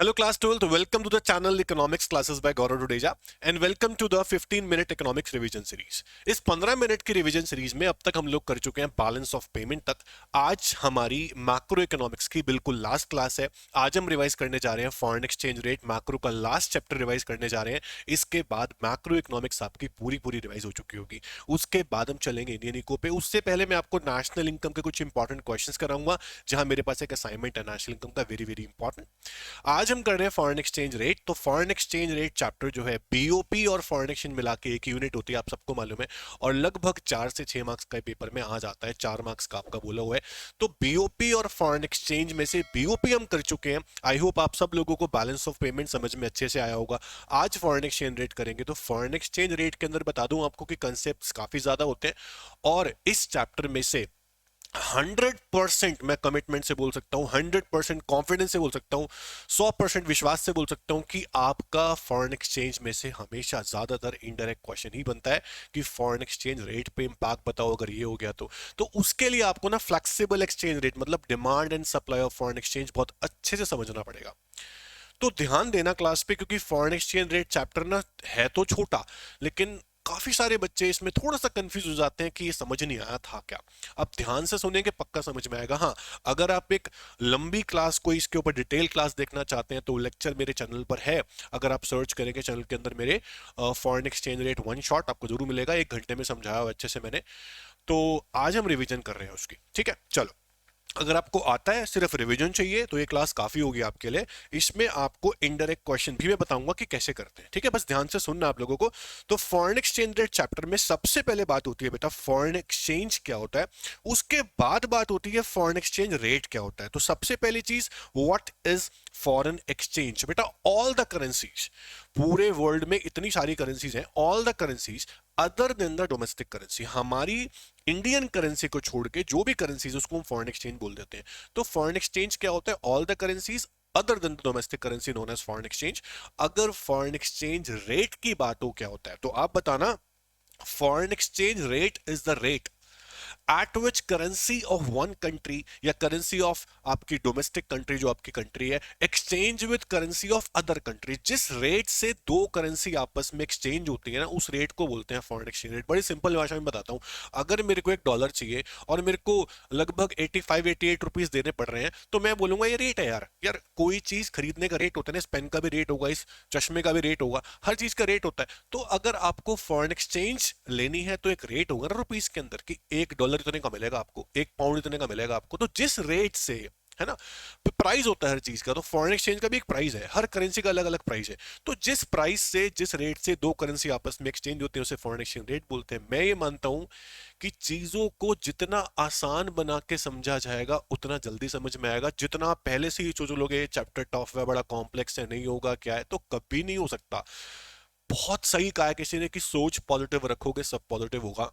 Hello class 12th, welcome to the channel Economics Classes by Gaurav Dudeja and welcome to the 15-minute economics revision series। इस 15 minute की revision series में अब तक हम लोग कर चुके हैं बैलेंस ऑफ पेमेंट तक। आज हमारी मैक्रो इकोनॉमिक्स की बिल्कुल लास्ट क्लास है। आज हम रिवाइज करने जा रहे हैं फॉरेन एक्सचेंज रेट, मैक्रो का लास्ट चैप्टर रिवाइज करने जा रहे हैं। इसके बाद मैक्रो इकोनॉमिक्स आपकी पूरी पूरी रिवाइज हो चुकी होगी। उसके बाद हम चलेंगे इंडियन इको पे। उससे पहले मैं आपको नेशनल इनकम के कुछ इंपॉर्टेंट क्वेश्चंस कराऊंगा, जहां मेरे पास एक असाइनमेंट है नेशनल इनकम का, वेरी वेरी इंपॉर्टेंट। आज हम कर रहे हैं फॉरेन एक्सचेंज रेट। तो फॉरेन एक्सचेंज रेट चैप्टर जो है, बीओपी और फॉरेन एक्सचेंज मिला के एक यूनिट होती है, आप सबको मालूम है, और लगभग 4 से 6 मार्क्स का पेपर में आ जाता है। 4 मार्क्स का आपका बोला हुआ है। तो बीओपी और फॉरेन एक्सचेंज में से बीओपी हम कर चुके हैं। आई होप आप सब लोगों को बैलेंस ऑफ पेमेंट समझ में अच्छे से आया होगा। आज फॉरेन एक्सचेंज रेट करेंगे। तो फॉरेन एक्सचेंज रेट के अंदर बता दूं आपको कि कंसेप्ट काफी ज्यादा होते हैं, और इस चैप्टर में से 100% मैं कमिटमेंट से बोल सकता हूं, 100% कॉन्फिडेंस से बोल सकता हूं, 100% विश्वास से बोल सकता हूं कि आपका फॉरेन एक्सचेंज में से हमेशा ज्यादातर इनडायरेक्ट क्वेश्चन ही बनता है कि फॉरेन एक्सचेंज रेट पे इंपैक्ट बताओ अगर ये हो गया तो उसके लिए आपको ना फ्लेक्सिबल एक्सचेंज रेट मतलब demand and supply of foreign exchange बहुत अच्छे से समझना पड़ेगा। तो ध्यान देना क्लास पे, क्योंकि फॉरेन एक्सचेंज रेट चैप्टर ना है तो छोटा, लेकिन काफी सारे बच्चे इसमें थोड़ा सा कंफ्यूज हो जाते हैं कि ये समझ नहीं आया था क्या। अब ध्यान से सुनेंगे, पक्का समझ में आएगा। हाँ, अगर आप एक लंबी क्लास कोई इसके ऊपर डिटेल क्लास देखना चाहते हैं तो लेक्चर मेरे चैनल पर है। अगर आप सर्च करेंगे चैनल के अंदर मेरे foreign exchange rate one shot, आपको जरूर मिलेगा। 1 घंटे में समझाया हुआ अच्छे से मैंने। तो आज हम रिवीजन कर रहे हैं उसकी, ठीक है। चलो, अगर आपको आता है, सिर्फ रिवीजन चाहिए, तो ये क्लास काफी होगी आपके लिए। इसमें आपको इनडायरेक्ट क्वेश्चन भी मैं बताऊंगा कि कैसे करते हैं, ठीक है। बस ध्यान से सुनना आप लोगों को। तो फॉरेन एक्सचेंज रेट चैप्टर में सबसे पहले बात होती है बेटा फॉरेन एक्सचेंज क्या होता है। उसके बाद बात होती है फॉरेन एक्सचेंज रेट क्या होता है। तो सबसे पहली चीज, व्हाट इज फॉरेन एक्सचेंज। बेटा ऑल द करेंसीज, पूरे वर्ल्ड में इतनी सारी करेंसीज हैं, all the currencies other than the domestic currency, हमारी इंडियन करेंसी को छोड़ के जो भी करेंसीज उसको हम फॉरेन एक्सचेंज बोल देते हैं। तो फॉरेन एक्सचेंज क्या होता है, all the currencies other than the domestic currency known as foreign exchange. अगर फॉरेन एक्सचेंज रेट की बात हो क्या होता है, तो आप बताना। Foreign exchange rate is the rate at which currency of one country या करेंसी ऑफ आपकी डोमेस्टिक कंट्री जो आपकी कंट्री है exchange with currency of other country, जिस रेट से दो करेंसी आपस में एक्सचेंज होती है ना, उस रेट को बोलते हैं फॉरेन एक्सचेंज रेट। बड़ी सिंपल भाषा में बताता हूं। अगर मेरे को $1 चाहिए और मेरे को लगभग 85-88 रुपीज देने पड़ रहे हैं, तो मैं बोलूंगा ये रेट है यार। यार कोई चीज खरीदने का रेट होता है ना, इस पेन का भी रेट होगा, इस चश्मे का भी रेट होगा, हर चीज का रेट होता है। तो अगर आपको फॉरेन एक्सचेंज लेनी है तो एक रेट होगा ना रुपीस के अंदर कि $1 इतने का मिलेगा आपको, 1 पाउंड इतने का मिलेगा आपको। तो जिस रेट से, है ना, प्राइस होता है हर चीज का, तो फॉरेन एक्सचेंज का भी एक प्राइस है, हर करेंसी का अलग अलग प्राइस है। तो जिस प्राइस से, जिस रेट से दो करेंसी आपस में एक्सचेंज होती है उसे फॉरेन एक्सचेंज रेट बोलते हैं। मैं ये मानता हूं कि चीजों को जितना आसान बना के समझा जाएगा उतना जल्दी समझ में आएगा। जितना आप पहले से ही सोचोगे चैप्टर टफ है, बड़ा कॉम्प्लेक्स है, नहीं होगा क्या है, तो कभी नहीं हो सकता। बहुत सही कहा है किसी ने कि सोच पॉजिटिव रखोगे सब पॉजिटिव होगा।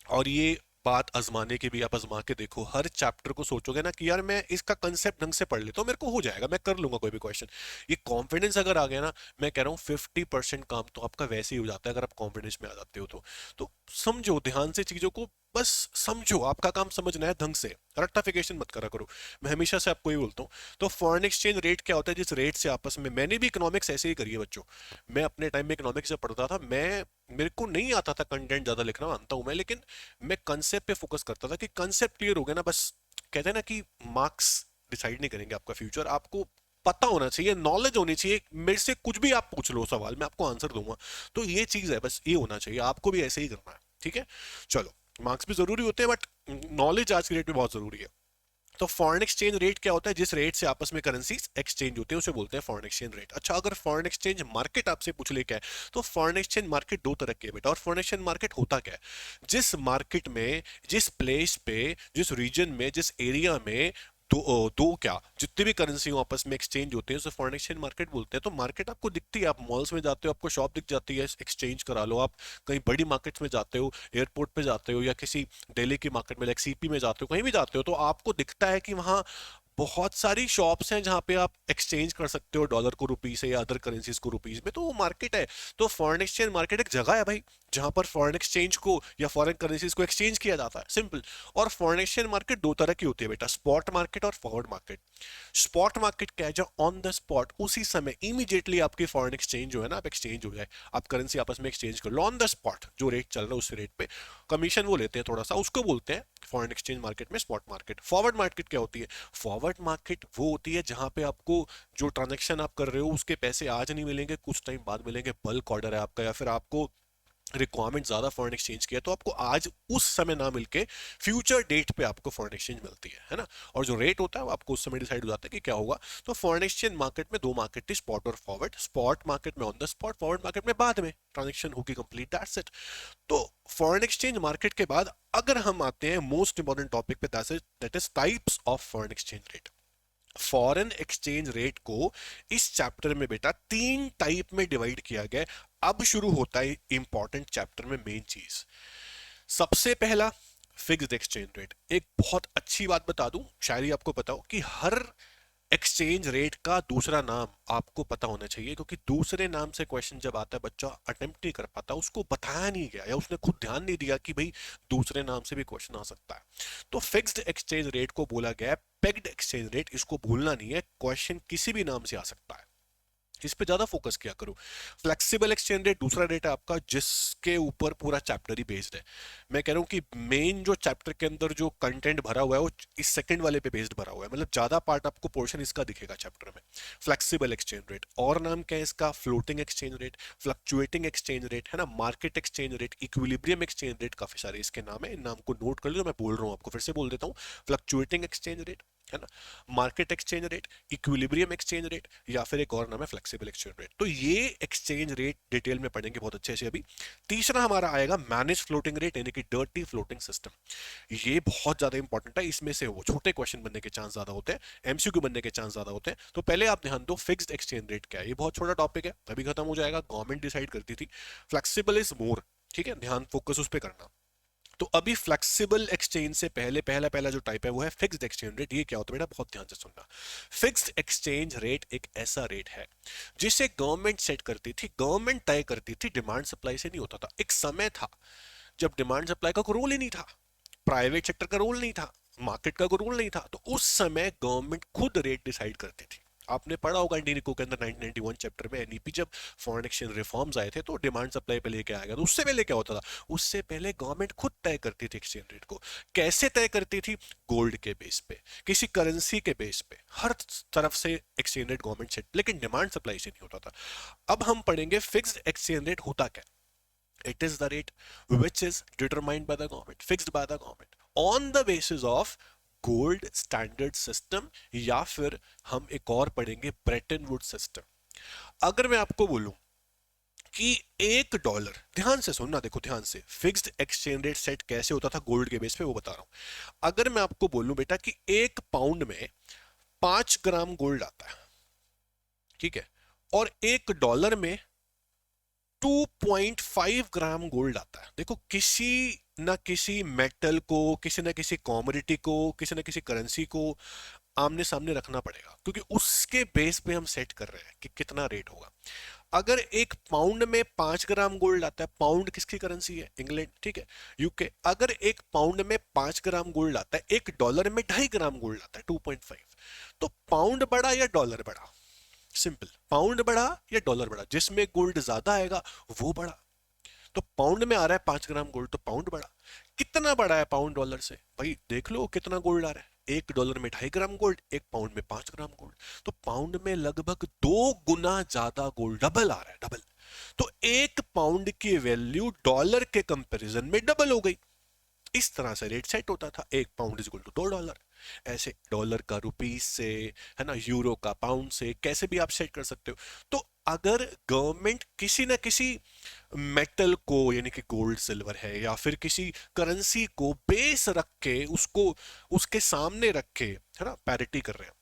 और ये बात आजमाने की भी, आप आजमा के देखो। हर चैप्टर को सोचोगे ना कि यार मैं इसका कंसेप्ट ढंग से पढ़ लेता हूँ, मेरे को हो जाएगा, मैं कर लूंगा कोई भी क्वेश्चन। ये कॉन्फिडेंस अगर आ गया ना, मैं कह रहा हूँ 50% काम तो आपका वैसे ही हो जाता है अगर आप कॉन्फिडेंस में आ जाते हो तो समझो ध्यान से चीजों को, बस समझो। आपका काम समझना है ढंग से, रेक्टिफिकेशन मत करा करो। मैं हमेशा से आपको ही बोलता हूँ। तो फॉरेन एक्सचेंज रेट क्या होता है, जिस रेट से आपस में, मैंने भी इकोनॉमिक्स ऐसे ही करी है बच्चों। मैं अपने टाइम में इकोनॉमिक्स से पढ़ता था, मैं मेरे को नहीं आता था कंटेंट ज्यादा लिखना, मानता हूं मैं, लेकिन मैं कंसेप्ट पे फोकस करता था कि कंसेप्ट क्लियर हो गया ना, बस। कहते हैं ना कि मार्क्स डिसाइड नहीं करेंगे आपका फ्यूचर, आपको पता होना चाहिए, नॉलेज होनी चाहिए। मेरे से कुछ भी आप पूछ लो सवाल, मैं आपको आंसर दूंगा। तो ये चीज है, बस ये होना चाहिए। आपको भी ऐसे ही करना है, ठीक है। चलो, मार्क्स भी जरूरी होते हैं बट नॉलेज आज की डेट में बहुत जरूरी है। तो फॉरेन एक्सचेंज रेट क्या होता है, जिस रेट से आपस में करेंसीज एक्सचेंज होते हैं उसे बोलते हैं फॉरेन एक्सचेंज रेट। अच्छा, अगर फॉरेन एक्सचेंज मार्केट आपसे पूछ ले क्या है, तो फॉरेन एक्सचेंज मार्केट दो तरह के है बेटा। और फॉरेन एक्सचेंज मार्केट होता क्या है, जिस मार्केट में, जिस प्लेस पे, जिस रीजन में, जिस एरिया में दो क्या जितनी भी करेंसी आपस में एक्सचेंज होते हैं उसे फॉरेन एक्सचेंज मार्केट बोलते हैं। तो मार्केट आपको दिखती है, आप मॉल्स में जाते हो आपको शॉप दिख जाती है, एक्सचेंज करा लो। आप कहीं बड़ी मार्केट्स में जाते हो, एयरपोर्ट पे जाते हो, या किसी दिल्ली की मार्केट में लाइक सीपी में जाते हो, कहीं भी जाते हो, तो आपको दिखता है कि वहां बहुत सारी शॉप्स हैं जहां पे आप एक्सचेंज कर सकते हो डॉलर को रुपी से या अदर करेंसीज को रुपीज में। तो वो मार्केट है। तो फॉरेन एक्सचेंज मार्केट एक जगह है भाई, जहां पर फॉरेन एक्सचेंज को या फॉरेन करेंसीज को एक्सचेंज किया जाता है, सिंपल। और फॉरेन एक्सचेंज मार्केट दो तरह की होती है बेटा, स्पॉट मार्केट और फॉरवर्ड मार्केट। स्पॉट मार्केट क्या है, जो ऑन द स्पॉट उसी समय इमीडिएटली आपकी फॉरेन एक्सचेंज जो है ना, आप एक्सचेंज हो जाए, आप करेंसी आपस में एक्सचेंज कर लो ऑन द स्पॉट, जो रेट चल रहा है उस रेट पे कमीशन वो लेते हैं थोड़ा सा, उसको बोलते हैं फॉरेन एक्सचेंज मार्केट में स्पॉट मार्केट। फॉरवर्ड मार्केट क्या होती है, फॉरवर्ड मार्केट वो होती है जहां पे आपको जो ट्रांजेक्शन आप कर रहे हो उसके पैसे आज नहीं मिलेंगे, कुछ टाइम बाद मिलेंगे, बल्क ऑर्डर है आपका, या फिर आपको रिक्वायरमेंट ज्यादा फॉरेन एक्सचेंज की है, तो आपको आज उस समय ना मिलके फ्यूचर डेट पे आपको फॉरेन एक्सचेंज मिलती है ना। और जो रेट होता है वो आपको उस समय डिसाइड हो जाता है कि क्या होगा। तो फॉरेन एक्सचेंज मार्केट में दो मार्केट थी, स्पॉट और फॉरवर्ड। स्पॉट मार्केट में on the spot, forward market में बाद में ट्रांजेक्शन होगी कंप्लीट, दैट्स इट। तो फॉरेन एक्सचेंज मार्केट के बाद अगर हम आते हैं मोस्ट इंपॉर्टेंट टॉपिक पे, that is types of foreign exchange rate. Foreign exchange rate को इस चैप्टर में बेटा तीन टाइप में डिवाइड किया गया है। अब शुरू होता है इंपॉर्टेंट चैप्टर में मेन चीज। सबसे पहला फिक्स्ड एक्सचेंज रेट। एक बहुत अच्छी बात बता दूं, शायद ही आपको पता हो कि हर एक्सचेंज रेट का दूसरा नाम आपको पता होना चाहिए, क्योंकि दूसरे नाम से क्वेश्चन जब आता है बच्चा अटेम्प्ट नहीं कर पाता, उसको बताया नहीं गया या उसने खुद ध्यान नहीं दिया कि भाई दूसरे नाम से भी क्वेश्चन आ सकता है। तो फिक्स्ड एक्सचेंज रेट को बोला गया पेग्ड एक्सचेंज रेट, इसको भूलना नहीं है, क्वेश्चन किसी भी नाम से आ सकता है, इस पे ज्यादा फोकस किया करो। फ्लेक्सिबल एक्सचेंज रेट दूसरा रेट है आपका, जिसके ऊपर पूरा चैप्टर ही बेस्ड है। मैं कह रहा हूं कि मेन जो चैप्टर के अंदर जो कंटेंट भरा हुआ है वो इस सेकंड वाले पे बेस्ड भरा हुआ है, मतलब ज्यादा पार्ट आपको पोर्शन इसका दिखेगा चैप्टर में। फ्लेक्सिबल एक्सचेंज रेट, और नाम क्या है इसका, floating exchange rate, fluctuating exchange rate है ना, market exchange rate, equilibrium exchange rate, काफी सारे इसके नाम है, इन नाम को नोट कर लो, मैं बोल रहा हूँ आपको फिर से बोल देता हूँ। फ्लक्चुएटिंग एक्सचेंज रेट है ना, market exchange rate, equilibrium exchange rate, या फिर एक और नाम है फ्लेक्सिबल एक्सचेंज रेट। तो ये एक्सचेंज रेट डिटेल में पढ़ेंगे बहुत अच्छे से अभी। तीसरा हमारा आएगा मैनेज फ्लोटिंग रेट, यानी कि डर्टी फ्लोटिंग सिस्टम। ये बहुत ज्यादा इंपॉर्टेंट है, इसमें से वो छोटे क्वेश्चन बनने के चांस ज्यादा होते हैं, एमसीक्यू बनने के चांस ज्यादा होते हैं। तो पहले आप ध्यान दो फिक्स्ड एक्सचेंज रेट क्या है, ये बहुत छोटा टॉपिक है, अभी खत्म हो जाएगा, गवर्नमेंट डिसाइड करती थी। फ्लेक्सिबल इज मोर, ठीक है, ध्यान फोकस उस पर करना। तो अभी फ्लेक्सिबल एक्सचेंज से पहले पहला पहला जो टाइप है वो है फिक्स्ड एक्सचेंज रेट। ये क्या होता है बेटा, बहुत ध्यान से सुनना। फिक्स्ड एक्सचेंज रेट एक ऐसा रेट है जिसे गवर्नमेंट सेट करती थी, गवर्नमेंट तय करती थी, डिमांड सप्लाई से नहीं होता था। एक समय था जब डिमांड सप्लाई का कोई रोल ही नहीं था, प्राइवेट सेक्टर का रोल नहीं था, मार्केट का कोई रोल नहीं था, तो उस समय गवर्नमेंट खुद रेट डिसाइड करती थी। आपने पढ़ा होगा इंडियन इको के अंदर 1991 चैप्टर में, एनईपी जब फॉरेन एक्सचेंज रिफॉर्म्स आए थे तो डिमांड सप्लाई पे लेके आया गया। तो उससे पहले क्या होता था, उससे पहले गवर्नमेंट खुद तय करती थी एक्सचेंज रेट को। कैसे तय करती थी, गोल्ड के बेस पे, किसी करेंसी के बेस पे, हर तरफ से एक्सचेंज रेट गवर्नमेंट सेट, लेकिन डिमांड सप्लाई से नहीं होता था। अब हम पढ़ेंगे फिक्स्ड एक्सचेंज रेट होता क्या। It is the rate which is determined by the government, fixed by the government on the basis of gold standard system, या फिर हम एक और पढ़ेंगे ब्रेटन वुड सिस्टम। अगर मैं आपको बोलूं कि $1, ध्यान से सुनना, देखो ध्यान से, फिक्स्ड एक्सचेंज रेट सेट कैसे होता था गोल्ड के बेस पे वो बता रहा हूं। अगर मैं आपको बोलूं बेटा कि 1 पाउंड में 5 ग्राम गोल्ड आता है, ठीक है, और $1 में 2.5 ग्राम गोल्ड आता है, देखो किसी ना किसी मेटल को, किसी ना किसी कॉमोडिटी को, किसी ना किसी करेंसी को आमने सामने रखना पड़ेगा, क्योंकि उसके बेस पे हम सेट कर रहे हैं कि कितना रेट होगा। अगर 1 पाउंड में 5 ग्राम गोल्ड आता है, पाउंड किसकी करेंसी है, इंग्लैंड, ठीक है, यूके। अगर 1 पाउंड में 5 ग्राम गोल्ड आता है, $1 में 2.5 ग्राम गोल्ड आता है, 2.5, तो पाउंड बड़ा या डॉलर बड़ा, सिंपल, पाउंड बढ़ा या डॉलर बढ़ा, जिसमें गोल्ड ज्यादा आएगा वो बढ़ा। तो पाउंड में आ रहा है 5 ग्राम गोल्ड, तो पाउंड बढ़ा। कितना बढ़ा है पाउंड डॉलर से, भाई देख लो कितना गोल्ड आ रहा है, $1 में 2.5 ग्राम गोल्ड, 1 पाउंड में 5 ग्राम गोल्ड, तो पाउंड में लगभग 2 गुना ज्यादा गोल्ड, डबल आ रहा है, डबल। तो 1 पाउंड की वैल्यू डॉलर के कंपैरिजन में डबल हो गई। इस तरह से रेट सेट होता था, 1 पाउंड इज इक्वल टू $2। ऐसे डॉलर का रुपीस से, है ना, यूरो का पाउंड से, कैसे भी आप सेट कर सकते हो। तो अगर गवर्नमेंट किसी ना किसी मेटल को, यानी कि गोल्ड सिल्वर है, या फिर किसी करेंसी को बेस रख के उसको उसके सामने रख के, है ना, पैरिटी कर रहे हैं,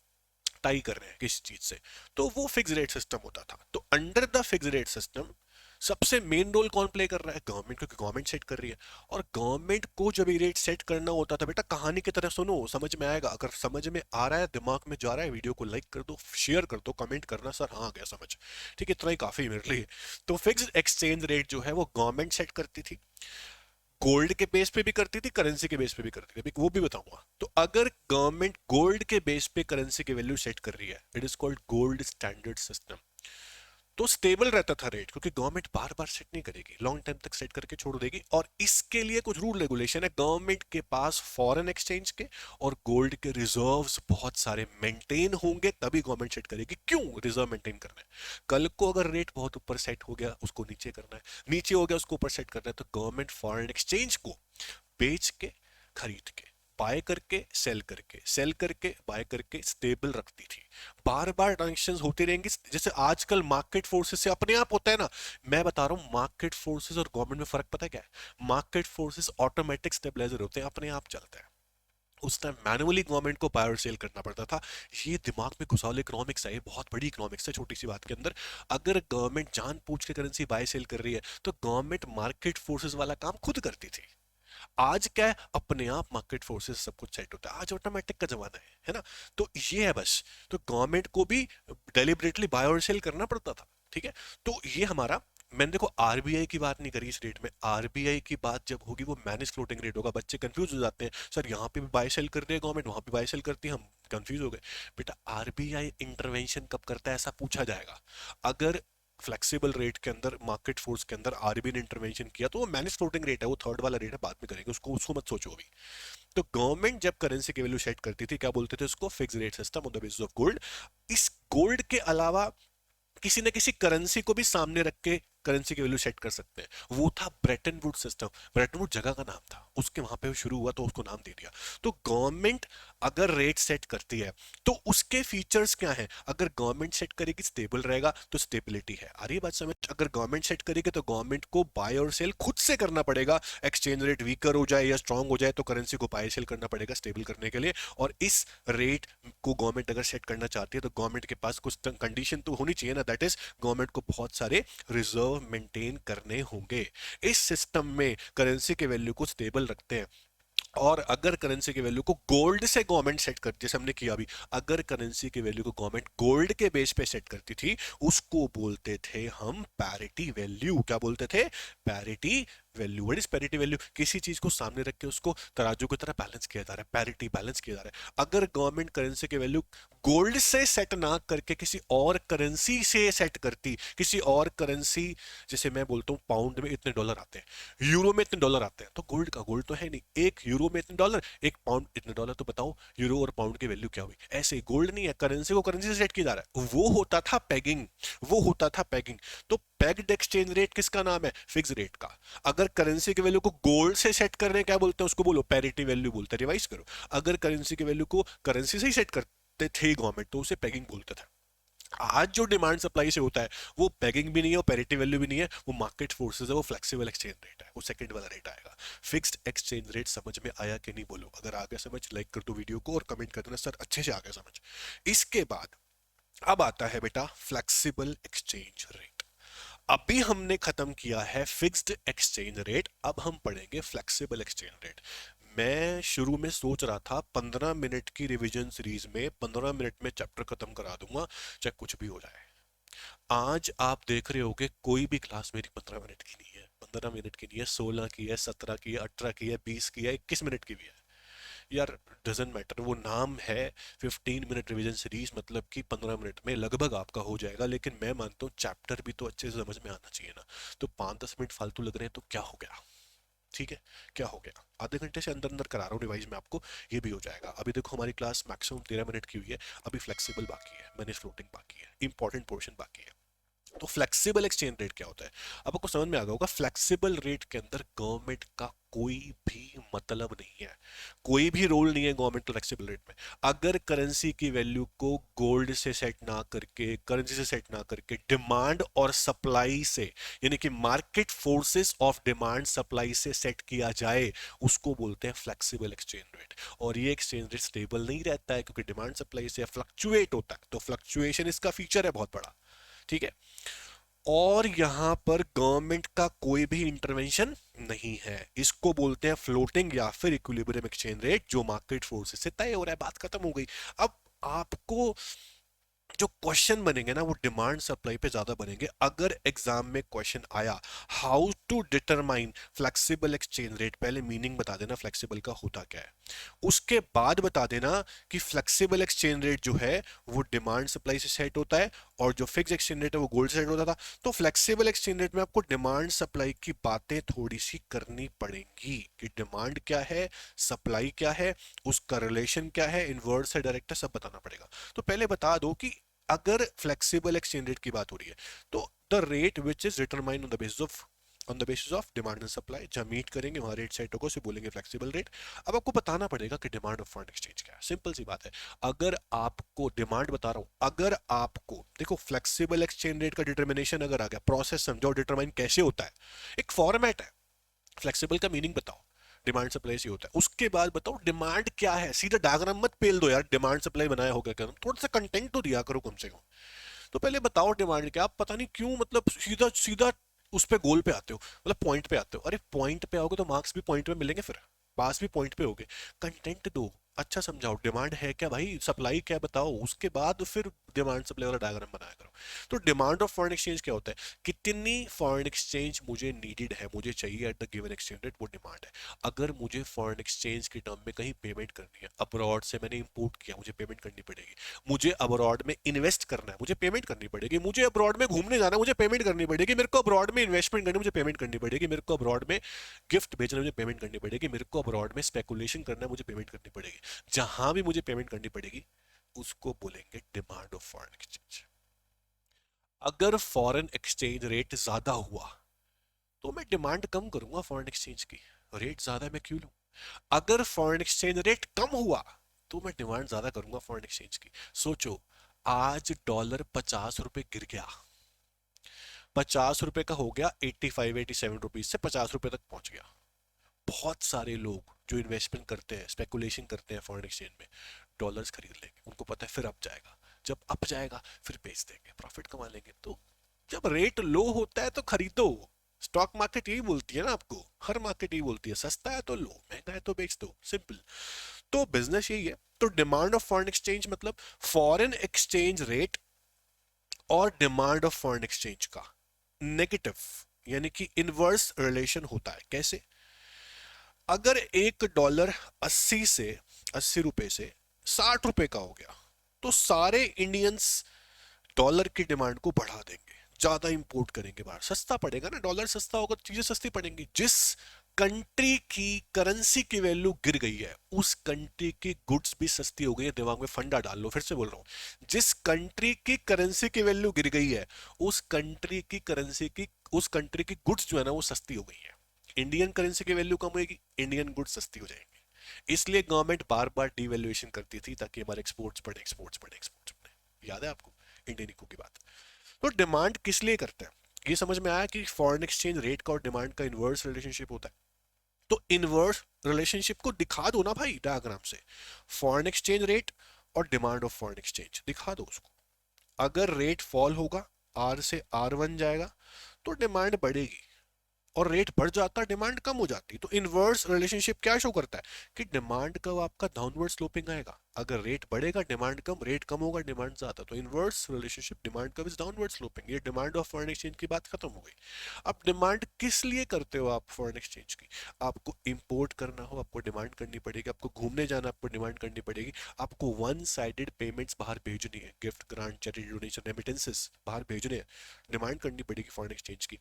टाई कर रहे हैं किसी चीज से, तो वो फिक्स रेट सिस्टम होता था। तो under the fix rate system सबसे मेन रोल कौन प्ले कर रहा है? गवर्नमेंट, क्योंकि गवर्नमेंट सेट कर रही है। और गवर्नमेंट को जब ये रेट सेट करना होता था, बेटा कहानी की तरह सुनो, समझ में आएगा। अगर समझ में आ रहा है, दिमाग में जा रहा है, वीडियो को लाइक कर दो, शेयर कर दो, कमेंट करना सर हाँ आ गया समझ। ठीक है, इतना ही काफी मेरे लिए। तो फिक्स्ड एक्सचेंज रेट जो है वो गवर्नमेंट सेट करती थी, गोल्ड के बेस पे भी करती थी, करेंसी के बेस पे भी करती थी, अभी वो भी बताऊंगा। तो अगर गवर्नमेंट गोल्ड के बेस पे करेंसी की वैल्यू सेट कर रही है, it is called gold standard system. तो स्टेबल रहता था रेट, क्योंकि गवर्नमेंट बार बार सेट नहीं करेगी, लॉन्ग टाइम तक सेट करके छोड़ देगी। और इसके लिए कुछ रूल रेगुलेशन है। गवर्नमेंट के पास फॉरेन एक्सचेंज के और गोल्ड के रिजर्व्स बहुत सारे मेंटेन होंगे, तभी गवर्नमेंट सेट करेगी। क्यों रिजर्व मेंटेन करना है? कल को अगर रेट बहुत ऊपर सेट हो गया, उसको नीचे करना है, नीचे हो गया उसको ऊपर सेट करना है, तो गवर्नमेंट फॉरेन एक्सचेंज को बेच के, खरीद के, बाय करके, सेल करके, बाय करके स्टेबल रखती थी। बार बार ट्रांजेक्शन होती रहेंगी, जैसे आजकल मार्केट फोर्सेस से अपने आप होता है ना। मैं बता रहा हूं, मार्केट फोर्सेस और गवर्नमेंट में फर्क पता है क्या है? मार्केट फोर्सेस ऑटोमेटिक स्टेबलाइजर होते हैं, अपने आप चलते हैं। उस टाइम मैनुअली गवर्नमेंट को बाय और सेल करना पड़ता था। ये दिमाग में घुसा लो, इकोनॉमिक्स है, ये बहुत बड़ी इकोनॉमिक्स है छोटी सी बात के अंदर। अगर गवर्नमेंट जान पूछ के करेंसी बाय सेल कर रही है, तो गवर्नमेंट मार्केट फोर्सेस वाला काम खुद करती थी। आज क्या है, अपने आप मार्केट फोर्सेस सब कुछ सेट होता है, आज ऑटोमेटिक का जमाना है ना। तो ये है बस। तो गवर्नमेंट को भी डेलिबरेटली बाय और सेल करना पड़ता था। ठीक है, तो ये हमारा, मैंने देखो आरबीआई की बात नहीं करी इस रेट में। आरबीआई की बात जब होगी वो मैनेज फ्लोटिंग रेट होगा। बच्चे कंफ्यूज हो जाते हैं, सर यहाँ पे भी बाय सेल कर रही है गवर्नमेंट, वहां पे बाय सेल करती है, हम कंफ्यूज हो गए। बेटा आरबीआई इंटरवेंशन कब करता है ऐसा पूछा जाएगा। अगर फ्लेक्सिबल रेट के अंदर, मार्केट फोर्स के अंदर आरबीआई ने इंटरवेंशन किया, तो वो मैनेज फ्लोटिंग रेट है, वो थर्ड वाला रेट है, बाद में करेंगे उसको, उसको मत सोचो अभी। तो गवर्नमेंट जब करेंसी की वैल्यू सेट करती थी, क्या बोलते थे उसको? Fix rate system on the basis of gold. इस गोल्ड के अलावा किसी न किसी करेंसी को भी सामने रख के करेंसी की वैल्यू सेट कर सकते हैं। वो था Brayton would system. Brayton would जगह का नाम था, उसके वहां पे शुरू हुआ तो उसको नाम दे दिया। तो गवर्नमेंट अगर रेट सेट करती है, तो उसके फीचर्स क्या हैं? अगर गवर्नमेंट सेट करेगी स्टेबल रहेगा, तो स्टेबिलिटी है। आ रही है बात समझ? अगर गवर्नमेंट सेट करेगी तो गवर्नमेंट को बाय और सेल खुद से करना पड़ेगा। एक्सचेंज रेट वीकर हो जाए या स्ट्रांग हो जाए, तो करेंसी को बाय सेल करना पड़ेगा स्टेबल करने के लिए। और इस रेट को गवर्नमेंट अगर सेट करना चाहती है, तो गवर्नमेंट के पास कुछ कंडीशन तो होनी चाहिए ना, दैट इज गवर्नमेंट को बहुत सारे रिजर्व मेंटेन करने होंगे। इस सिस्टम में करेंसी के वैल्यू को स्टेबल रखते हैं। और अगर करेंसी की वैल्यू को गोल्ड से गवर्नमेंट सेट कर, जैसे हमने किया अभी, अगर करेंसी की वैल्यू को गवर्नमेंट गोल्ड के बेस पे सेट करती थी, उसको बोलते थे हम पैरिटी वैल्यू। क्या बोलते थे? Parity value. What is parity value? किसी चीज को सामने रख के उसको तराजू की तरह बैलेंस किया जा रहा है, पैरिटी बैलेंस किया जा रहा है। अगर गवर्नमेंट करेंसी की वैल्यू गोल्ड से सेट ना करके किसी और करेंसी से सेट करती, किसी और करेंसी, जैसे मैं बोलता हूँ पाउंड में इतने डॉलर आते हैं, यूरो में इतने डॉलर आते हैं, तो गोल्ड का, गोल्ड तो है नहीं, एक यूरो में इतने डॉलर, एक पाउंड इतने डॉलर, तो बताओ यूरो और पाउंड की वैल्यू क्या हुई? ऐसे ही गोल्ड नहीं है, करेंसी को करेंसी से सेट किया जा रहा है, वो होता था पेगिंग। वो होता था पेगिंग। तो पेग्ड एक्सचेंज रेट किसका नाम है? फिक्स रेट का। अगर करेंसी की वैल्यू को गोल्ड से सेट कर रहे हैं, क्या बोलते हैं उसको? बोलो पैरिटी वैल्यू बोलते हैं, रिवाइज करो। अगर करेंसी की वैल्यू को करेंसी से ही सेट करते थे गवर्नमेंट, तो उसे पेगिंग बोलते थे। आज जो डिमांड सप्लाई से होता है, वो पेगिंग भी नहीं है, वो पैरिटी वैल्यू भी नहीं है, वो मार्केट फोर्सेस है, वो फ्लेक्सिबल एक्सचेंज रेट है, वो सेकंड वाला रेट आएगा। फिक्स्ड एक्सचेंज रेट समझ में आया कि नहीं? बोलो अगर आ गया समझ, लाइक कर दो वीडियो को और कमेंट कर देना सर अच्छे से आ गया समझ। इसके बाद अब आता है बेटा फ्लेक्सिबल एक्सचेंज रेट। अभी हमने खत्म किया है फिक्स्ड एक्सचेंज रेट, अब हम पढ़ेंगे फ्लेक्सिबल एक्सचेंज रेट। मैं शुरू में सोच रहा था 15 मिनट की रिवीजन सीरीज में 15 मिनट में चैप्टर खत्म करा दूंगा, चाहे कुछ भी हो जाए। आज आप देख रहे होगे कोई भी क्लास मेरी 15 मिनट की नहीं है, 15 मिनट की नहीं है, 16 की है, 17 की है, 18 की है, 20 की है, 21 मिनट की भी है। यार डजेंट मैटर, वो नाम है 15 मिनट रिवीजन सीरीज, मतलब कि 15 मिनट में लगभग आपका हो जाएगा। लेकिन मैं मानता हूँ चैप्टर भी तो अच्छे से समझ में आना चाहिए ना। तो 5-10 मिनट फालतू लग रहे हैं तो क्या हो गया? ठीक है, क्या हो गया? आधे घंटे से अंदर अंदर करा रहा हूँ रिवाइज में आपको, ये भी हो जाएगा। अभी देखो हमारी क्लास मैक्सिमम 13 मिनट की हुई है, अभी फ्लेक्सिबल बाकी है, मैंने फ्लोटिंग बाकी है, इंपॉर्टेंट पोर्शन बाकी है। तो फ्लेक्सिबल एक्सचेंज रेट क्या होता है? अब आपको समझ में आ गया होगा। फ्लेक्सिबल रेट के अंदर गवर्नमेंट का कोई भी मतलब नहीं है, कोई भी रोल नहीं है गवर्नमेंट फ्लेक्सिबल रेट में। अगर करेंसी की वैल्यू को गोल्ड से सेट ना करके, करेंसी से सेट ना करके, डिमांड और सप्लाई से, यानी कि market forces of demand supply से सेट किया जाए, उसको बोलते हैं फ्लेक्सिबल एक्सचेंज रेट। और ये एक्सचेंज रेट स्टेबल नहीं रहता है, क्योंकि डिमांड सप्लाई से फ्लक्चुएट होता है। तो फ्लक्चुएशन इसका फीचर है बहुत बड़ा। ठीक है, और यहां पर गवर्नमेंट का कोई भी इंटरवेंशन नहीं है। इसको बोलते हैं फ्लोटिंग या फिर इक्विलिब्रियम एक्सचेंज रेट, जो मार्केट फोर्सेस से तय हो रहा है। बात खत्म हो गई। अब आपको जो क्वेश्चन बनेंगे ना वो डिमांड सप्लाई पे ज्यादा बनेंगे। अगर एग्जाम में क्वेश्चन आया how to determine flexible exchange rate, पहले मीनिंग बता देना फ्लेक्सिबल का होता क्या है, उसके बाद बता देना कि फ्लेक्सिबल एक्सचेंज रेट जो है वो डिमांड सप्लाई से सेट होता है और जो फिक्स एक्सचेंज रेट है वो गोल्ड से सेट होता था। तो फ्लेक्सिबल एक्सचेंज रेट में आपको डिमांड सप्लाई की बातें थोड़ी सी करनी पड़ेंगी कि डिमांड क्या है, सप्लाई क्या है, उसका रिलेशन क्या है, इनवर्स है, डायरेक्ट है, सब बताना पड़ेगा। तो पहले बता दो कि अगर फ्लेक्सिबल एक्सचेंज रेट की बात हो रही है तो the rate which is determined on the basis of demand and supply, जब मीट करेंगे वहां रेट सेट होगा, उसे बोलेंगे फ्लेक्सिबल रेट। अब आपको बताना पड़ेगा कि डिमांड ऑफ फॉरेन एक्सचेंज क्या है। सिंपल सी बात है। अगर आपको डिमांड बता रहा हूं, अगर आपको देखो फ्लेक्सिबल एक्सचेंज रेट का डिटर्मिनेशन अगर आ गया, प्रोसेस समझो डिटरमाइन कैसे होता है, एक फॉर्मेट है। फ्लेक्सिबल का मीनिंग बताओ, डिमांड सप्लाई से होता है। उसके बाद बताओ डिमांड क्या है, सीधा डायग्राम मत पेल दो यार, डिमांड सप्लाई बनाया होगा क्या, थोड़ा सा कंटेंट तो दिया करो कम से कम। तो पहले बताओ डिमांड क्या। आप पता नहीं क्यों मतलब सीधा सीधा उस पे गोल पे आते हो, मतलब पॉइंट पे आते हो। अरे पॉइंट पे आओगे तो मार्क्स भी पॉइंट पे मिलेंगे, फिर पास भी पॉइंट पे होगे। कंटेंट दो, अच्छा समझाओ डिमांड है क्या भाई, सप्लाई क्या बताओ, उसके बाद फिर डिमांड सप्लाई वाला डायग्राम बनाया करो। तो डिमांड ऑफ फॉरेन एक्सचेंज क्या होता है, कितनी फॉरेन एक्सचेंज मुझे नीडेड है, मुझे चाहिए at the given exchange rate, वो डिमांड है। अगर मुझे फॉरेन एक्सचेंज के टर्म में कहीं पेमेंट करनी है, अब्रॉड से मैंने इंपोर्ट किया, मुझे पेमेंट करनी पड़ेगी। मुझे अब्रॉड में इन्वेस्ट करना है, मुझे पेमेंट करनी पड़ेगी। मुझे अब्रॉड में घूमने जाना है, मुझे पेमेंट करनी पड़ेगी। मेरे को अब्रॉड में इन्वेस्टमेंट करनी है, मुझे पेमेंट करनी पड़ेगी। मेरे को अब्रॉड में गिफ्ट भेजना है, मुझे पेमेंट करनी पड़ेगी। मेरे को अब्रॉड में स्पेकुलेशन करना है, मुझे पेमेंट करनी पड़ेगी। जहां भी मुझे पेमेंट करनी पड़ेगी उसको बोलेंगे डिमांड ऑफ फॉरेन एक्सचेंज। अगर फॉरेन एक्सचेंज रेट ज्यादा हुआ तो मैं डिमांड कम करूंगा फॉरेन एक्सचेंज की, रेट ज्यादा मैं क्यों लूं। अगर फॉरेन एक्सचेंज रेट कम हुआ तो मैं डिमांड ज्यादा करूंगा फॉरेन एक्सचेंज की। सोचो आज डॉलर 50 रुपए गिर गया, 50 रुपए का हो गया 85-87 रुपीज से 50 रुपए तक पहुंच गया। बहुत सारे लोग जो इन्वेस्टमेंट करते हैं, स्पेकुलेशन करते हैं फॉरेन एक्सचेंज में, डॉलर्स खरीद लेंगे। उनको पता है फिर अप जाएगा, जब अप जाएगा फिर बेच देंगे, प्रॉफिट कमा लेंगे। तो जब रेट लो होता है तो खरीदो। स्टॉक मार्केट यही बोलती है ना आपको, हर मार्केट यही बोलती है, सस्ता है तो लो, महंगा है तो बेच दो, सिंपल। तो बिजनेस यही है। तो डिमांड ऑफ फॉरेन एक्सचेंज मतलब फॉरेन एक्सचेंज रेट और डिमांड ऑफ फॉरेन एक्सचेंज का नेगेटिव यानी कि इनवर्स रिलेशन होता है। कैसे, अगर एक डॉलर 80 रुपए से 60 रुपए का हो गया तो सारे इंडियंस डॉलर की डिमांड को बढ़ा देंगे, ज्यादा इंपोर्ट करेंगे बाहर, सस्ता पड़ेगा ना, डॉलर सस्ता होगा तो चीजें सस्ती पड़ेंगी। जिस कंट्री की करेंसी की वैल्यू गिर गई है उस कंट्री की गुड्स भी सस्ती हो गई है। दिमाग में फंडा डाल लो, फिर से बोल रहा हूं, जिस कंट्री की करेंसी की वैल्यू गिर गई है उस कंट्री की करेंसी की, उस कंट्री की गुड्स जो है ना वो सस्ती हो गई है। इंडियन करेंसी की वैल्यू कम होगी, इंडियन गुड्स सस्ती हो जाएंगी। इसलिए गवर्नमेंट बार बार डीवैल्यूएशन करती थी ताकि हमारे एक्सपोर्ट्स बढ़े, एक्सपोर्ट्स बढ़े, एक्सपोर्ट्स बढ़े। याद है आपको इंडियन इको की बात। तो डिमांड किस लिए करते हैं, ये समझ में आया कि फॉरेन एक्सचेंज रेट का और डिमांड का इनवर्स रिलेशनशिप होता है। तो इनवर्स रिलेशनशिप को दिखा दो ना भाई डायग्राम से, फॉरेन एक्सचेंज रेट और डिमांड ऑफ फॉरेन एक्सचेंज दिखा दो उसको। अगर रेट फॉल होगा, आर से आर बन जाएगा, तो डिमांड बढ़ेगी, और रेट बढ़ जाता डिमांड कम हो जाती। तो इनवर्स रिलेशनशिप क्या शो करता है कि डिमांड का आपका डाउनवर्ड स्लोपिंग आएगा। अगर रेट बढ़ेगा डिमांड कम, रेट कम होगा डिमांड ज्यादा। तो इनवर्स रिलेशनशिप डिमांड का इज डाउनवर्ड स्लोपिंग। ये डिमांड ऑफ फॉरेन एक्सचेंज की बात खत्म हो गई। अब डिमांड किस लिए करते हो आप फॉरेन एक्सचेंज की, आपको इंपोर्ट करना हो आपको डिमांड करनी पड़ेगी, आपको घूमने जाना आपको डिमांड करनी पड़ेगी, आपको वन साइडेड पेमेंट्स बाहर भेजनी है, gift grant charity donation remittances बाहर भेजने हैं, डिमांड करनी पड़ेगी फॉरेन एक्सचेंज की।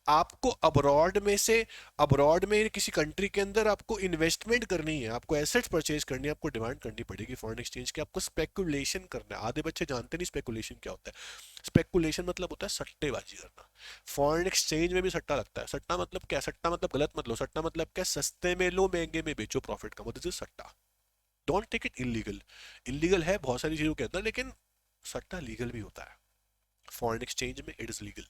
आपको अब्रॉड में से, अब्रॉड में किसी कंट्री के अंदर आपको इन्वेस्टमेंट करनी है, आपको एसेट्स परचेज करनी है, आपको डिमांड करनी पड़ेगी फॉरेन एक्सचेंज की। आपको स्पेकुलेशन करना है, आधे बच्चे जानते नहीं स्पेकुलेशन क्या होता है। स्पेकुलेशन मतलब होता है सट्टेबाजी करना। फॉरेन एक्सचेंज में भी सट्टा लगता है। सट्टा मतलब क्या, सट्टा मतलब गलत मत लो, सट्टा मतलब क्या, सस्ते में लो महंगे में बेचो प्रॉफिट कमाओ, दिस इज सट्टा। Don't take it illegal. Illegal है बहुत सारी चीजों के अंदर, लेकिन सट्टा लीगल भी होता है। फॉरेन एक्सचेंज में इट इज लीगल,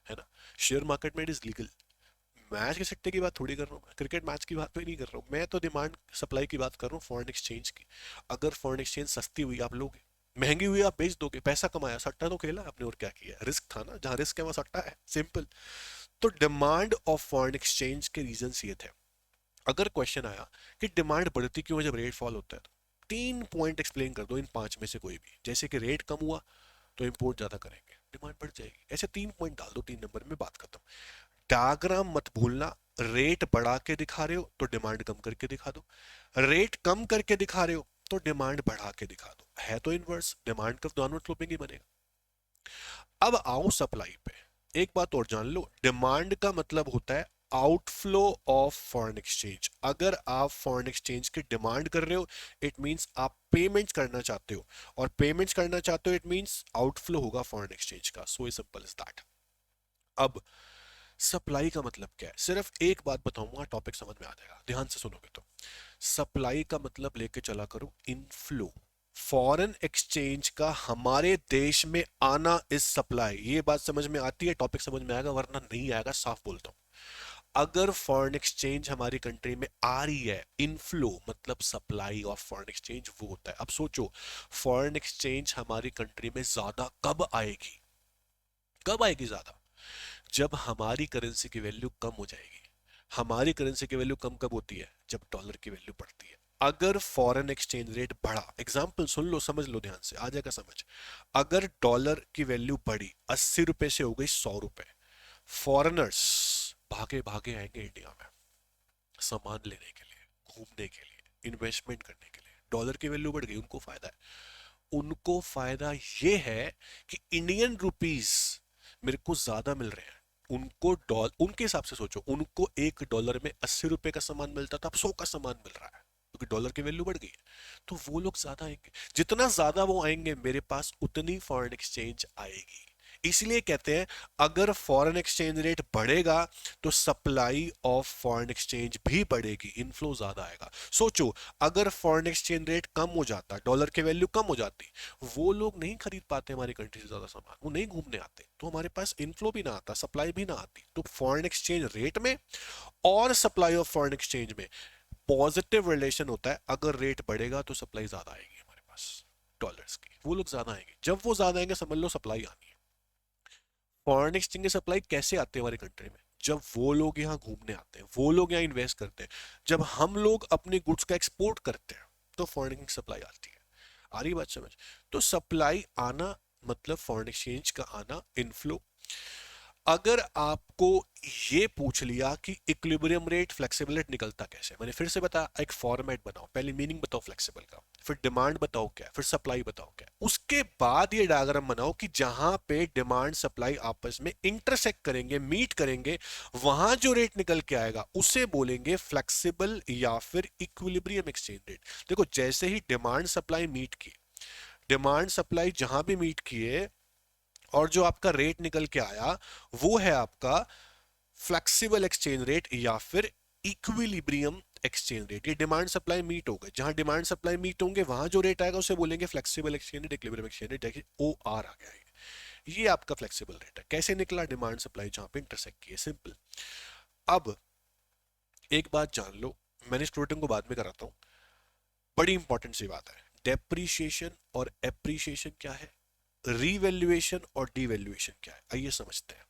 है ना। शेयर मार्केट में इट इज लीगल। मैच के सट्टे की बात थोड़ी कर रहा हूँ, क्रिकेट मैच की बात तो ही नहीं कर रहा हूँ मैं, तो डिमांड सप्लाई की बात कर रहा हूँ फॉरेन एक्सचेंज की। अगर फॉरेन एक्सचेंज सस्ती हुई आप लोगे, महंगी हुई आप बेच दोगे, पैसा कमाया, सट्टा तो खेला आपने और क्या किया, रिस्क था ना, जहां रिस्क है वहां सट्टा है, सिंपल। तो डिमांड ऑफ फॉरेन एक्सचेंज के रीजंस ये थे। अगर क्वेश्चन आया कि डिमांड बढ़ती क्यों है जब रेट फॉल होता है, तो 3 पॉइंट एक्सप्लेन कर दो इन 5 में से कोई भी। जैसे कि रेट कम हुआ तो इंपोर्ट ज्यादा करेंगे, डिमांड बढ़ जाएगी। ऐसे 3 पॉइंट डाल दो, 3 नंबर में, बात खत्म। डायग्राम मत भूलना, रेट बढ़ा के दिखा रहे हो तो डिमांड कम करके दिखा दो, रेट कम करके दिखा रहे हो तो डिमांड बढ़ा के दिखा दो। है तो इनवर्स, डिमांड का डाउनवर्ड स्लोपिंग ही बनेगा। अब आओ सप्लाई पे। एक बात और जान लो, डिमांड का मतलब होता है आउटफ्लो ऑफ फॉरेन एक्सचेंज। अगर आप फॉरेन एक्सचेंज की डिमांड कर रहे हो, इट मींस आप पेमेंट्स करना चाहते हो, और पेमेंट्स करना चाहते हो इट मींस आउटफ्लो होगा फॉरेन एक्सचेंज का। So simple is that. अब सप्लाई का मतलब क्या है, सिर्फ एक बात बताऊंगा, टॉपिक समझ में आ जाएगा, ध्यान से सुनोगे तो। सप्लाई का मतलब लेके चला करो इनफ्लो। फॉरेन एक्सचेंज का हमारे देश में आना इज सप्लाई। ये बात समझ में आती है, टॉपिक समझ में आएगा, वरना नहीं आएगा, साफ बोलता हूं। अगर फॉरेन एक्सचेंज हमारी कंट्री में आ रही है, इनफ्लो मतलब सप्लाई ऑफ फॉरेन एक्सचेंज वो होता है। अब सोचो, फॉरेन एक्सचेंज हमारी कंट्री में ज्यादा कब आएगी? कब आएगी ज्यादा? जब हमारी करेंसी की वैल्यू कम हो जाएगी। हमारी करेंसी की वैल्यू कम कब होती है? जब डॉलर की वैल्यू बढ़ती है। अगर फॉरेन एक्सचेंज रेट बढ़ा, एग्जांपल सुन लो, समझ लो, ध्यान से आ जाएगा समझ। अगर डॉलर की वैल्यू बढ़ी, 80 रुपए से हो गई 100 रुपए, फॉरेनर्स भागे भागे आएंगे इंडिया में सामान लेने के लिए, घूमने के लिए, इन्वेस्टमेंट करने के लिए। डॉलर की वैल्यू बढ़ गई, उनको फायदा है। उनको फायदा ये है कि इंडियन रुपीस मेरे को ज्यादा मिल रहे हैं। उनको डॉलर, उनके हिसाब से सोचो, उनको $1 में 80 रुपए का सामान मिलता था, अब 100 का सामान मिल रहा है, क्योंकि डॉलर की वैल्यू बढ़ गई है। तो वो लोग ज्यादा आएंगे, जितना ज्यादा वो आएंगे मेरे पास उतनी फॉरेन एक्सचेंज आएगी। इसलिए कहते हैं अगर फॉरेन एक्सचेंज रेट बढ़ेगा तो सप्लाई ऑफ फॉरेन एक्सचेंज भी बढ़ेगी, इनफ्लो ज्यादा आएगा। सोचो, अगर फॉरेन एक्सचेंज रेट कम हो जाता, डॉलर की वैल्यू कम हो जाती, वो लोग नहीं खरीद पाते हमारी कंट्री से ज्यादा सामान, वो नहीं घूमने आते, तो हमारे पास इनफ्लो भी ना आता, सप्लाई भी ना आती। तो फॉरेन एक्सचेंज रेट में और सप्लाई ऑफ फॉरेन एक्सचेंज में पॉजिटिव रिलेशन होता है। अगर रेट बढ़ेगा तो सप्लाई ज्यादा आएगी हमारे पास डॉलर्स की, वो लोग ज्यादा आएंगे। जब वो ज्यादा आएंगे समझ लो सप्लाई आनी है। फॉरेन एक्सचेंज की सप्लाई कैसे आते हैं हमारी कंट्री में? जब वो लोग यहाँ घूमने आते हैं, वो लोग यहाँ इन्वेस्ट करते हैं, जब हम लोग अपने गुड्स का एक्सपोर्ट करते हैं, तो फॉरेन एक्सचेंज सप्लाई आती है। आ रही बात समझ? तो सप्लाई आना मतलब फॉरेन एक्सचेंज का आना, इनफ्लो। अगर आपको ये पूछ लिया कि इक्विलिब्रियम रेट, फ्लेक्सिबल रेट निकलता कैसे, मैंने फिर से बताया, एक फॉर्मेट बनाओ, पहले मीनिंग बताओ फ्लेक्सिबल का, फिर डिमांड बताओ क्या, फिर सप्लाई बताओ क्या, उसके बाद ये डायग्राम बनाओ कि जहां पे डिमांड सप्लाई आपस में इंटरसेक्ट करेंगे, मीट करेंगे, वहां जो रेट निकल के आएगा उसे बोलेंगे फ्लेक्सिबल या फिर इक्विलिब्रियम एक्सचेंज रेट। देखो, जैसे ही डिमांड सप्लाई मीट की, डिमांड सप्लाई जहां भी मीट किए और जो आपका रेट निकल के आया, वो है आपका फ्लेक्सिबल एक्सचेंज रेट या फिर इक्विलिब्रियम एक्सचेंज रेट। ये डिमांड सप्लाई मीट हो गए, जहां डिमांड सप्लाई मीट होंगे वहां जो रेट आएगा उसे बोलेंगे flexible exchange rate, equilibrium exchange rate. ओ आर आ गया है, ये आपका फ्लेक्सिबल रेट है। कैसे निकला? डिमांड सप्लाई जहां पे इंटरसेक्ट किए, सिंपल। अब एक बात जान लो, मैंने स्टूडेंट को बाद में कराता हूं, बड़ी इंपॉर्टेंट सी बात है। डेप्रीशिएशन और एप्रीशिएशन क्या है, रीवैल्यूएशन और डीवैल्यूएशन क्या है, आइए समझते हैं।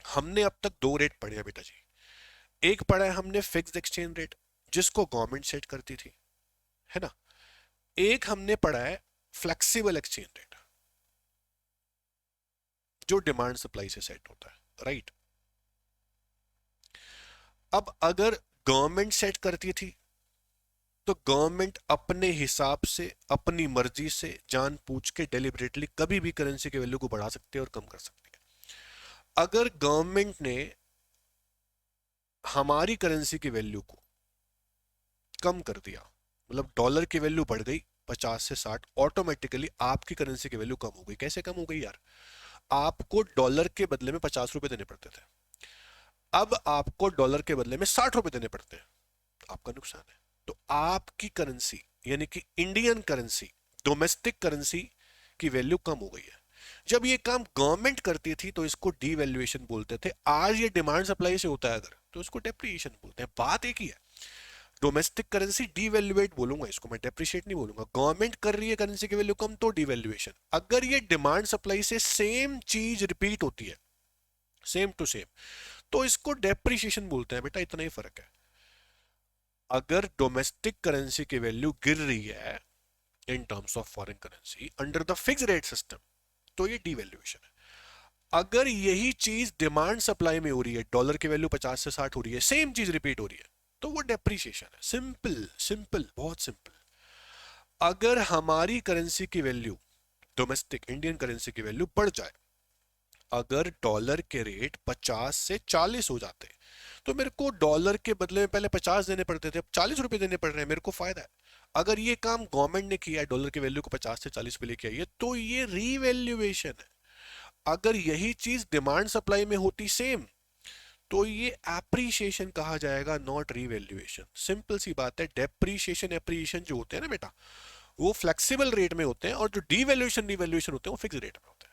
हमने अब तक दो रेट पढ़े हैं बेटा जी। एक पढ़ा है हमने फिक्स्ड एक्सचेंज रेट, जिसको गवर्नमेंट सेट करती थी, है ना। एक हमने पढ़ा है फ्लेक्सिबल एक्सचेंज रेट, जो डिमांड सप्लाई से सेट होता है, राइट। अब अगर गवर्नमेंट सेट करती थी तो गवर्नमेंट अपने हिसाब से, अपनी मर्जी से, जान पूछ के, डेलिबरेटली कभी भी करेंसी की वैल्यू को बढ़ा सकती है और कम कर सकती है। अगर गवर्नमेंट ने हमारी करेंसी की वैल्यू को कम कर दिया, मतलब डॉलर की वैल्यू बढ़ गई 50 से 60, ऑटोमेटिकली आपकी करेंसी की वैल्यू कम हो गई। कैसे कम हो गई यार? आपको डॉलर के बदले में 50 रुपए देने पड़ते थे, अब आपको डॉलर के बदले में 60 रुपए देने पड़ते हैं, आपका नुकसान है। तो आपकी करेंसी यानी कि इंडियन करेंसी, डोमेस्टिक करेंसी की वैल्यू कम हो गई है। जब ये काम गवर्नमेंट करती थी तो इसको डीवैल्यूएशन बोलते थे। आज ये डिमांड सप्लाई से होता है अगर, तो इसको डेप्रिसिएशन बोलते हैं। बात एक ही है, डोमेस्टिक करेंसी डीवैल्यूएट बोलूंगा इसको, मैं डेप्रिशिएट नहीं बोलूंगा। गवर्नमेंट कर रही है करेंसी की वैल्यू कम तो डीवैल्यूएशन। अगर ये डिमांड सप्लाई से सेम चीज रिपीट होती है, सेम टू सेम, तो इसको डेप्रिशिएशन बोलते हैं बेटा, इतना ही फर्क है। अगर डोमेस्टिक करेंसी की वैल्यू गिर रही है in terms of foreign currency under the fix rate system, तो ये डीवैल्यूएशन है। अगर यही चीज डिमांड सप्लाई में हो रही है, डॉलर की वैल्यू 50 से 60 हो रही है, सेम चीज रिपीट हो रही है, तो वो डेप्रिसिएशन है। सिंपल सिंपल, बहुत सिंपल। अगर हमारी करेंसी की वैल्यू, डोमेस्टिक इंडियन करेंसी की वैल्यू बढ़ जाए, अगर डॉलर के रेट 50 से 40 हो जाते, तो मेरे को डॉलर के बदले में पहले 50 देने पड़ते थे, अब 40 रुपए देने पड़ रहे हैं, मेरे को फायदा है। अगर ये काम गवर्नमेंट ने किया है, डॉलर की वैल्यू को 50 से 40 पे लेके आई है, तो ये रीवैल्यूएशन है। अगर यही चीज डिमांड सप्लाई में होती सेम, तो ये एप्रिसिएशन कहा जाएगा, नॉट रीवैल्यूएशन। सिंपल सी बात है। डेप्रिसिएशन एप्रिसिएशन जो होते हैं ना बेटा, वो फ्लेक्सिबल रेट में होते हैं, और जो डीवैल्यूएशन रिवैल्यूएशन होते हैं वो फिक्स रेट में होते हैं।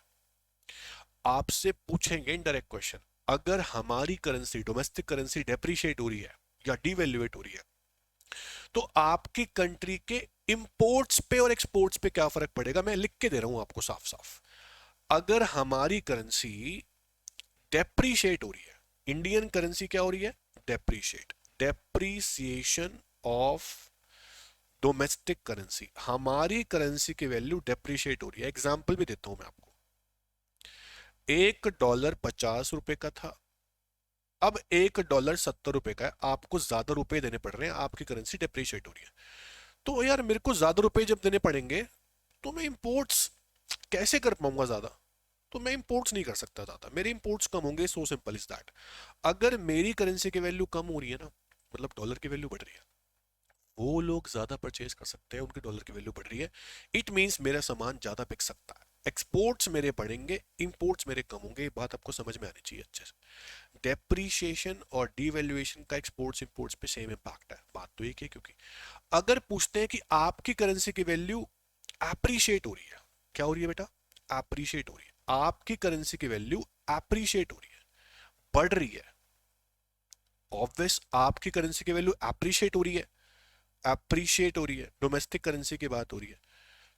आपसे पूछेंगे इनडायरेक्ट क्वेश्चन, अगर हमारी करेंसी, डोमेस्टिक करेंसी डेप्रिशिएट हो रही है या डीवैल्यूएट हो रही है, तो आपकी कंट्री के इंपोर्ट्स पे और एक्सपोर्ट्स पे क्या फर्क पड़ेगा? मैं लिख के दे रहा हूं आपको साफ साफ। अगर हमारी करेंसी डेप्रीशिएट हो रही है, इंडियन करेंसी क्या हो रही है? Depreciate. Depreciation of domestic currency, हमारी करेंसी की वैल्यू डेप्रीशिएट हो रही है। एग्जांपल भी देता हूं मैं आपको। $1 50 का था, अब $1 70 का है, आपको ज्यादा रुपए देने पड़ रहे हैं, आपकी करेंसी डेप्रीशिएट हो रही है। तो यार मेरे को ज्यादा रुपए जब देने पड़ेंगे, तो मैं इंपोर्ट्स कैसे कर पाऊंगा ज्यादा? तो मैं इंपोर्ट्स नहीं कर सकता ज्यादा, मेरे इंपोर्ट्स कम होंगे। So simple is that. अगर मेरी करेंसी की वैल्यू कम हो रही है ना, मतलब डॉलर की वैल्यू बढ़ रही है, वो लोग ज्यादा परचेज कर सकते हैं, उनकी डॉलर की वैल्यू बढ़ रही है, इट मींस मेरा सामान ज्यादा बिक सकता है। एक्सपोर्ट्स मेरे बढ़ेंगे, इंपोर्ट्स मेरे कम होंगे। ये बात आपको समझ में आनी चाहिए अच्छे से। डेप्रीशिएशन और डीवैल्यूएशन का एक्सपोर्ट्स इंपोर्ट्स पे सेम इंपैक्ट है। बात तो एक है, क्योंकि अगर पूछते हैं कि आपकी करेंसी की वैल्यू एप्रिशिएट हो रही है, क्या हो रही है बेटा? एप्रिशिएट हो रही है। आपकी करेंसी की वैल्यू एप्रिशिएट हो रही है, बढ़ रही है। ऑब्वियस, आपकी करेंसी की वैल्यू एप्रिशिएट हो रही है, एप्रिशिएट हो रही है, डोमेस्टिक करेंसी की बात हो रही है,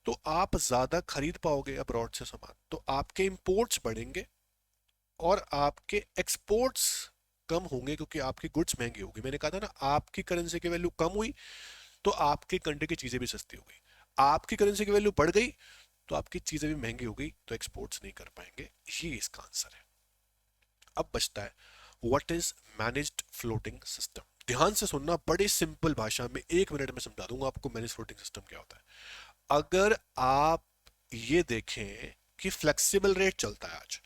तो आप ज्यादा खरीद पाओगे अब्रॉड से सामान, तो आपके इंपोर्ट्स बढ़ेंगे और आपके एक्सपोर्ट्स कम होंगे, क्योंकि आपकी गुड्स महंगी होगी। मैंने कहा था ना, आपकी करेंसी की वैल्यू कम हुई तो आपकी कंट्री की चीजें भी सस्ती हो गई, आपकी करेंसी की वैल्यू बढ़ गई तो आपकी चीजें भी महंगी हो गई, तो एक्सपोर्ट्स नहीं कर पाएंगे। ये इसका आंसर है। अब बचता है what is managed floating system. ध्यान से सुनना, बड़े सिंपल भाषा में 1 मिनट में समझा दूंगा आपको मैनेज फ्लोटिंग सिस्टम क्या होता है। अगर आप ये देखें कि फ्लेक्सिबल रेट चलता है आज,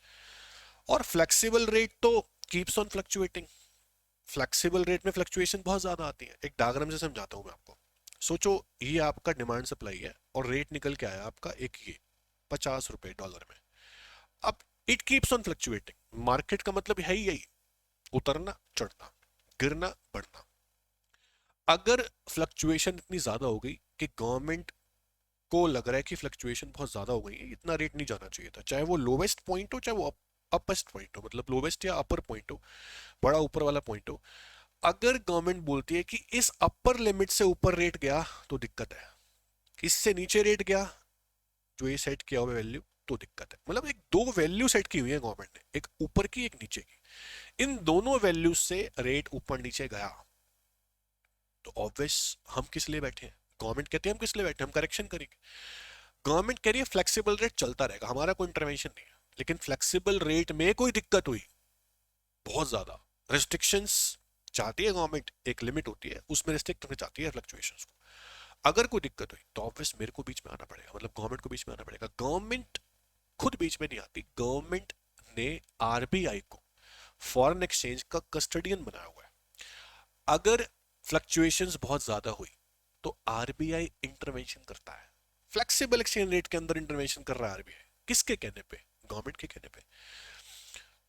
और फ्लेक्सिबल रेट तो keeps on fluctuating, flexible rate में फ्लक्चुएशन बहुत ज्यादा आती है। एक डायग्राम से समझाता हूं मैं आपको। सोचो ये आपका डिमांड सप्लाई है, और रेट निकल के आया आपका एक ये $50 डॉलर में। अब it keeps on fluctuating, market का मतलब है ही यही, उतरना चढ़ना, गिरना बढ़ना। अगर फ्लक्चुएशन इतनी ज्यादा हो गई कि गवर्नमेंट को लग रहा है कि फ्लक्चुएशन बहुत ज्यादा हो गई है, इतना रेट नहीं जाना चाहिए था, चाहे वो लोवेस्ट पॉइंट हो चाहे वो अपेस्ट पॉइंट हो, मतलब लोवेस्ट या अपर पॉइंट हो, बड़ा ऊपर वाला पॉइंट हो। अगर गवर्नमेंट बोलती है कि इस अपर लिमिट से ऊपर रेट गया तो दिक्कत है, इससे नीचे रेट गया जो ये सेट किया हुआ वैल्यू, तो दिक्कत है। मतलब एक दो वैल्यू सेट की हुई है गवर्नमेंट ने, एक ऊपर की एक नीचे की। इन दोनों वैल्यू से रेट ऊपर नीचे गया तो ऑब्वियस हम किस लिए बैठे हैं? गवर्नमेंट कहते हैं हम किस लिए बैठे हैं? हम करेक्शन करेंगे। गवर्नमेंट कह रही है फ्लेक्सिबल रेट चलता रहेगा, हमारा कोई इंटरवेंशन नहीं है। लेकिन फ्लेक्सिबल रेट में कोई दिक्कत हुई, बहुत ज्यादा रिस्ट्रिक्शंस चाहती है गवर्नमेंट, एक लिमिट होती है उसमें रिस्ट्रिक्ट करना चाहती है फ्लक्चुएशंस को। अगर कोई दिक्कत हुई तो ऑब्वियस मेरे को बीच में आना पड़ेगा, मतलब गवर्नमेंट को बीच में आना पड़ेगा। गवर्नमेंट खुद बीच में नहीं आती, गवर्नमेंट ने आरबीआई को फॉरेन एक्सचेंज का कस्टडियन बनाया हुआ है। अगर फ्लक्चुएशंस बहुत ज्यादा हुई तो आरबीआई इंटरवेंशन करता है। फ्लेक्सिबल एक्सचेंज रेट के अंदर इंटरवेंशन कर रहा है आरबीआई, किसके कहने पे? गवर्नमेंट के कहने पे।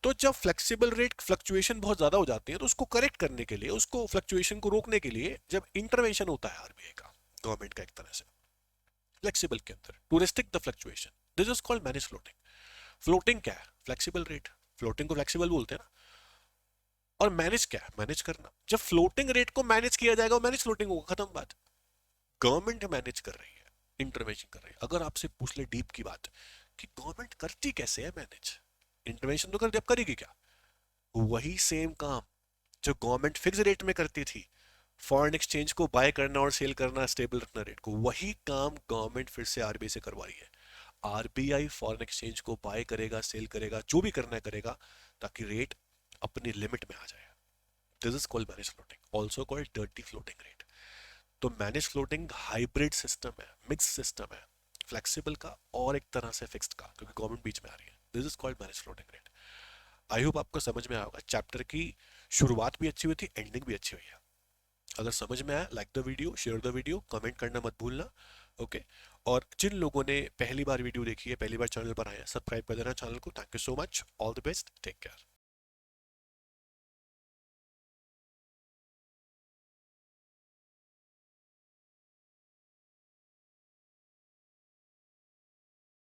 तो जब फ्लेक्सिबल रेट फ्लक्चुएशन बहुत ज्यादा हो जाती है, तो उसको करेक्ट करने के लिए, उसको फ्लक्चुएशन को रोकने के लिए जब इंटरवेंशन होता है आरबीआई का, गवर्नमेंट का एक तरह से फ्लेक्सिबल के अंदर, to restrict the fluctuation, this is called manage floating. Floating क्या है? Flexible rate. फ्लोटिंग को फ्लेक्सिबल बोलते हैं ना। और मैनेज क्या है? मैनेज करना। जब फ्लोटिंग रेट को मैनेज किया जाएगा, वो मैनेज फ्लोटिंग होगा, खत्म बात। गवर्नमेंट मैनेज कर रही है, इंटरवेंशन कर रही है। अगर आपसे पूछ ले डीप की बात कि गवर्नमेंट करती कैसे है मैनेज, इंटरवेंशन तो कर दी, अब करेगी क्या? वही सेम काम जो गवर्नमेंट फिक्स रेट में करती थी, फॉरेन एक्सचेंज को बाय करना और सेल करना, स्टेबल रखना रेट को, वही काम गवर्नमेंट फिर से आरबीआई से करवा रही है। आरबीआई फॉरेन एक्सचेंज को बाय करेगा, सेल करेगा, जो भी करना है करेगा, ताकि रेट अपनी लिमिट में आ जाए। This is called manage floating, also called dirty floating rate. तो मैनेज फ्लोटिंग हाइब्रिड सिस्टम है, मिक्स सिस्टम है, फ्लेक्सिबल का और एक तरह से फिक्स्ड का, क्योंकि गवर्नमेंट बीच में आ रही है। This is called manage floating rate. I hope आपको समझ में आया होगा। चैप्टर की शुरुआत भी अच्छी हुई थी, एंडिंग भी अच्छी हुई है। अगर समझ में आया, like the video, share the video, comment करना मत भूलना। ओके और जिन लोगों ने पहली बार वीडियो देखी है, पहली बार चैनल पर आए हैं, सब्सक्राइब कर देना चैनल को। Thank you so much, all the best, take care.